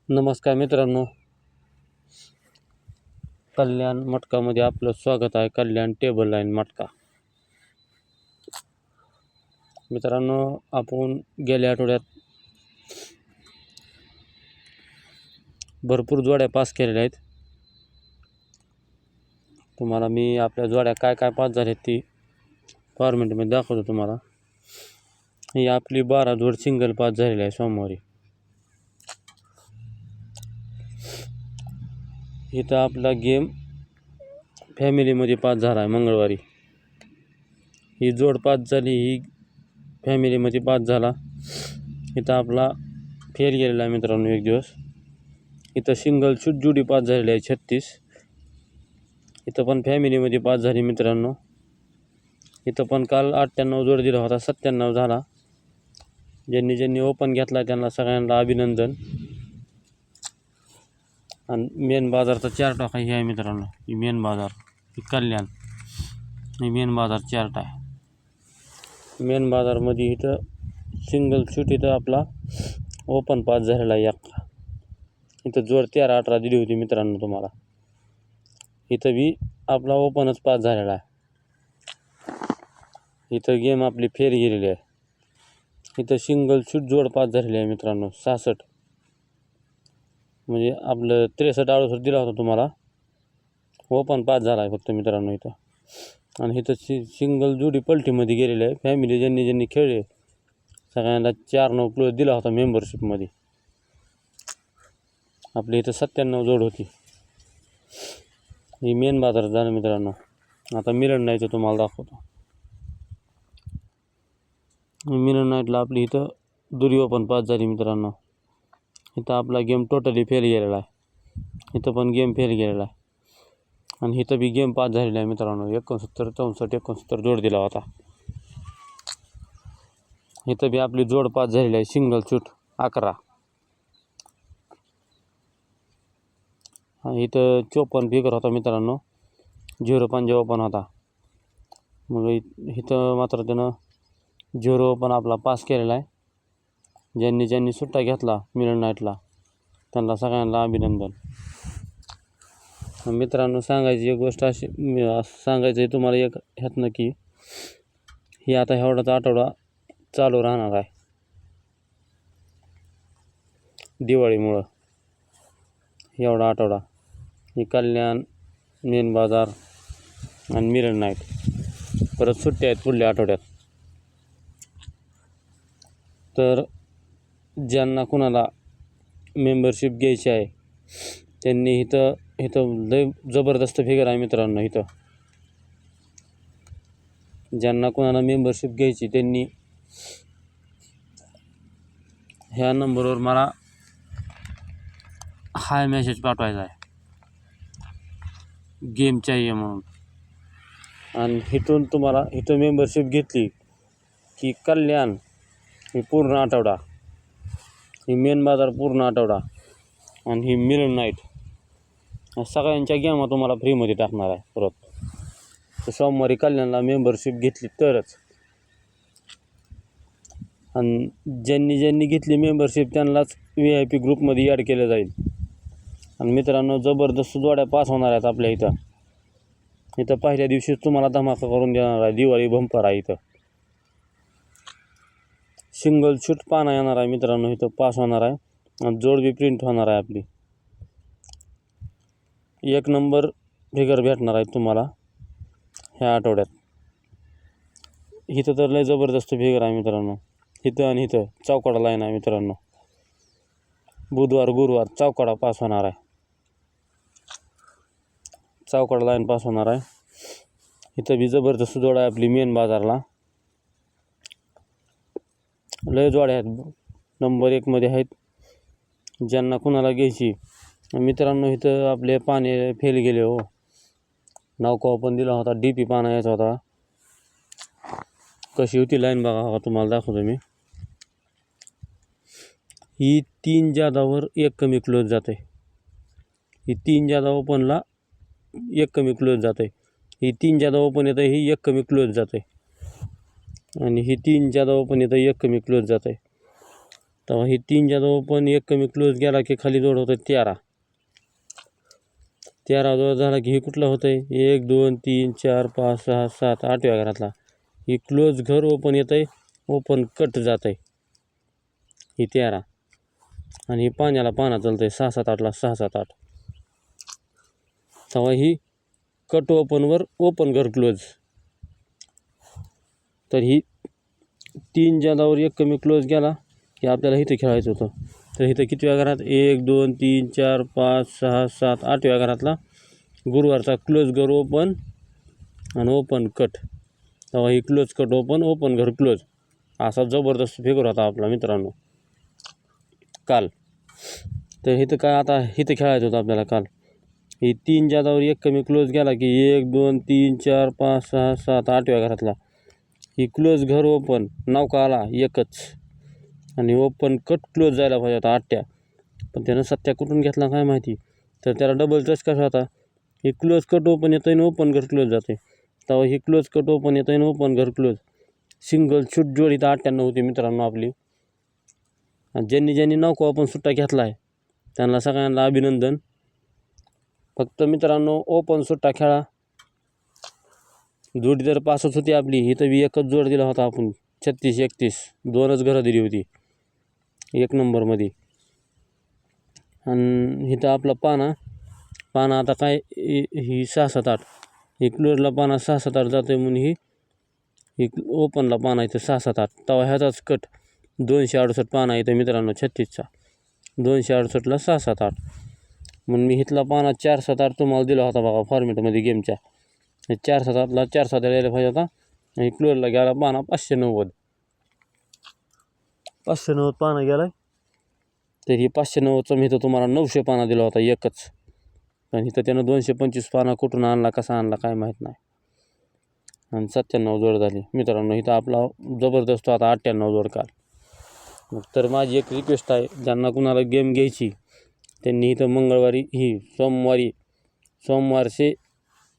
नमस्कार मित्रांनो, कल्याण मटकामध्ये आपलं स्वागत आहे. कल्याण टेबल लाईन मटका. मित्रांनो, आपण गेल्या आठवड्यात भरपूर जोड्या पास केलेल्या आहेत. तुम्हाला मी आपल्या जोड्या काय काय पास झाल्या ती फॉर्मेटमध्ये दाखवतो तुम्हाला. ही आपली 12 जोड सिंगल पास झालेली आहे सोमवारी. इथं आपला गेम फॅमिलीमध्ये पास झाला आहे मंगळवारी. ही जोड पास झाली, ही फॅमिलीमध्ये पास झाला. इथं आपला फेल गेलेला आहे मित्रांनो एक दिवस. इथं सिंगल शूट जोडी पास झालेली आहे 36. इथं पण फॅमिलीमध्ये पास झाली मित्रांनो. इथं पण काल 98 जोड दिला होता, 97 झाला. ज्यांनी ओपन घेतला त्यांना सगळ्यांना अभिनंदन. आणि मेन बाजारचा 4 टाका ही आहे मित्रांनो. ही मेन बाजार, ही कल्याण, ही मेन बाजार 4 आहे. मेन बाजारमध्ये इथं सिंगल शूट इथं आपला ओपन पास झालेला आहे. इथं जोड 13-18 दिली होती मित्रांनो तुम्हाला. इथं बी आपला ओपनच पास झालेला आहे. इथं गेम आपली फेर गेलेली आहे. इथं सिंगल शूट जोड पास झालेली आहे मित्रांनो 66. म्हणजे आपलं 63-68 दिला होता तुम्हाला, ओपन पास झाला आहे फक्त मित्रांनो इथं. आणि इथं सिंगल जोडी पलटीमध्ये गेलेली आहे. फॅमिली ज्यांनी खेळले सगळ्यांना 4-9 प्लस दिला होता मेंबरशिपमध्ये. आपली इथं 97 जोड होती. ही मेन बाजार झालं मित्रांनो. आता मिलन नाईटचं तुम्हाला दाखवतो. मिलन नाईटला आपली इथं दुरी ओपन पास झाली मित्रांनो. इथं आपला गेम टोटली फेल गेलेला आहे. इथं पण गेम फेल गेलेला आहे. आणि इथं बी गेम पास झालेला आहे मित्रांनो. 69-64 जोड दिला होता. इथं बी आपली जोड पास झालेली आहे सिंगल शूट 11. इथं 54 फिगर होता मित्रांनो. 0-5 ओपन होता. मग इथं मात्र त्यानं 0 ओपन आपला पास केलेला आहे. ज्यांनी सुट्टा घेतला मिलन नाईटला त्यांना सगळ्यांना अभिनंदन. मित्रांनो, सांगायची एक गोष्ट अशी सांगायचं आहे तुम्हाला एक ह्यातनं की ही आता एवढाच आठवडा चालू राहणार आहे दिवाळीमुळं. एवढा आठवडा ही कल्याण, मेन बाजार आणि मिलन नाईट. परत सुट्ट्या आहेत पुढल्या आठवड्यात. तर ज्यांना कुणाला मेंबरशिप घ्यायची आहे त्यांनी इथं लय जबरदस्त फिगर आहे मित्रांनो. इथं ज्यांना कुणाला मेंबरशिप घ्यायची त्यांनी ह्या नंबरवर मला हाय मेसेज पाठवायचा आहे, गेम चाहिए म्हणून. आणि इथून तुम्हाला इथं मेंबरशिप घेतली की कल्याण ही पूर्ण आठवडा, ही मेन बाजार पूर्ण आठवडा आणि ही मिलन नाईट सगळ्यांच्या गेमा तुम्हाला फ्रीमध्ये टाकणार आहे परत. तर सोमवारी कल्याणला मेंबरशिप घेतली तरच. आणि ज्यांनी घेतली मेंबरशिप त्यांनाच VIP ग्रुपमध्ये ॲड केलं जाईल. आणि मित्रांनो, जबरदस्त जोड्या पास होणार आहेत आपल्या इथं. इथं पहिल्या दिवशीच तुम्हाला धमाका करून देणार आहे. दिवाळी बंपर आहे इथं. सिंगल शूट पाना येणार आहे मित्रांनो. इथं पास होणार आहे आणि जोड बी प्रिंट होणार आहे आपली. 1 नंबर फिगर भेटणार आहे तुम्हाला ह्या आठवड्यात. इथं तर लय जबरदस्त फिगर आहे मित्रांनो. इथं आणि इथं चौकडा लाईन आहे मित्रांनो. बुधवार गुरुवार चौकडा पास होणार आहे. चौकडा लाईन पास होणार आहे. इथं बी जबरदस्त जोड आहे आपली मेन बाजारला. लय जोड्या आहेत, नंबर 1 मध्ये आहेत. ज्यांना कुणाला घ्यायची मित्रांनो. इथं आपले पाने फेल गेले हो. नाव पण दिला होता, DP पाना यायचा होता. कशी होती लाईन बघा, हो तुम्हाला दाखवतो मी. ही 3 जादावर 1 कमी क्लोज जाते. ही 3 जादा ओपनला 1 कमी क्लोज जाते. ही 3 जादा ओपन येतं, ही 1 कमी क्लोज जाते. आणि ही 3 जादा ओपन येतं, 1 कमी क्लोज जाते. तेव्हा ही 3 ज्यादा ओपन एक कमी क्लोज गेला की खाली जोड होतं 13. 13 जोड झाला की हे कुठला होतं आहे 1 2 3 4 5 6 7 8व्या घरातला. ही क्लोज घर ओपन येतं आहे, ओपन कट जात आहे ही 13. आणि ही पाण्याला पाना चालतं आहे 6 7 8ला 6 7 8. तेव्हा ही कट ओपनवर ओपन घर क्लोज. तर ही 3 ज्यादावर एक कमी क्लोज गेला की आपल्याला इथं खेळायचं होतं. तर इथं कितव्या घरात 1 2 3 4 5 6 7 8व्या घरातला गुरुवारचा क्लोज घर ओपन आणि ओपन कट. तेव्हा ही क्लोज कट ओपन ओपन घर क्लोज असा जबरदस्त फिगर होता आपला मित्रांनो काल. तर इथं काय आता इथं खेळायचं होतं आपल्याला काल. ही 3 ज्यादावर एक कमी क्लोज गेला की 1 2 3 4 5 6 7 8व्या घरातला ही क्लोज घर ओपन नाव का आला एकच आणि ओपन कट क्लोज जायला पाहिजे होता 8ट्या. पण त्यानं 7 कुठून घेतला काय माहिती. तर त्याला डबल टच कसा होता ही क्लोज कट ओपन येतं आणि ओपन घर क्लोज जाते. तेव्हा ही क्लोज कट ओपन येतं आणि ओपन घर क्लोज सिंगल शूट जोड इथं 98 होती मित्रांनो आपली. आणि ज्यांनी नको आपण सुट्टा घेतला आहे त्यांना सगळ्यांना अभिनंदन. फक्त मित्रांनो ओपन सुट्टा खेळा. जोडी तर पासच होती आपली. इथं बी एकच जोड दिला होता आपण 36 31 2च घरं दिली होती 1 नंबरमध्ये. आणि इथं आपला पाना आता काय ही 6 7 8 ही क्लोजला पाना 6 7 8 जाते म्हणून ही ओपनला पाना इथं 6 7 8. तेव्हा ह्याचाच कट 268 पाना इथं मित्रांनो 36चा 268ला 6 7 8 म्हणून मी इथला पाना 4 7 8 तुम्हाला दिला होता बघा फॉर्मेटमध्ये गेमच्या. 4 7 8ला 4 7 यायला पाहिजे होता आणि क्लोजला गेला पाना 590 पाना गेला. तर ही 590चा मी इथं तुम्हाला 900 पाना दिला होता एकच. आणि इथं त्यानं 225 पाना कुठून आणला कसा आणला काय माहीत नाही. आणि 97 जोड झाली मित्रांनो. इथं आपला जबरदस्त आता 98 जोड काल. मग तर माझी एक रिक्वेस्ट आहे ज्यांना कुणाला गेम घ्यायची त्यांनी इथं मंगळवारी ही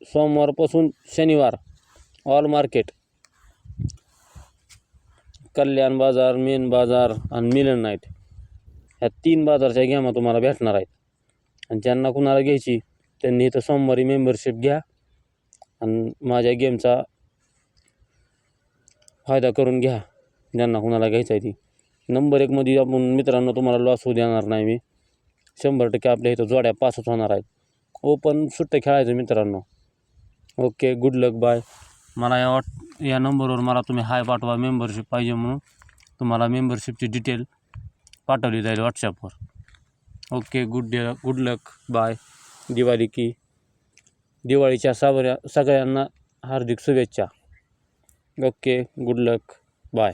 सोमवारपासून शनिवार ऑल मार्केट कल्याण बाजार मेन बाजार आणि मिलन नाईट ह्या 3 बाजारच्या गेमा तुम्हाला भेटणार आहेत. आणि ज्यांना कुणाला घ्यायची त्यांनी इथं सोमवारी मेंबरशिप घ्या आणि माझ्या गेमचा फायदा करून घ्या. ज्यांना कुणाला घ्यायचं आहे ती नंबर 1मध्ये आपण मित्रांनो तुम्हाला लॉस होऊ देणार नाही मी. 100% आपल्या इथं जोड्या पासच होणार आहेत. ओपन सुट्टे खेळायचं मित्रांनो. ओके गुड लक बाय. मला या नंबरवर मला तुम्ही हाय पाठवा मेंबरशिप पाहिजे म्हणून. तुम्हाला मेंबरशिपची डिटेल पाठवली जाईल व्हॉट्सॲपवर. ओके गुड लक बाय. दिवाळीच्या सगळ्यांना हार्दिक शुभेच्छा. ओके गुड लक बाय.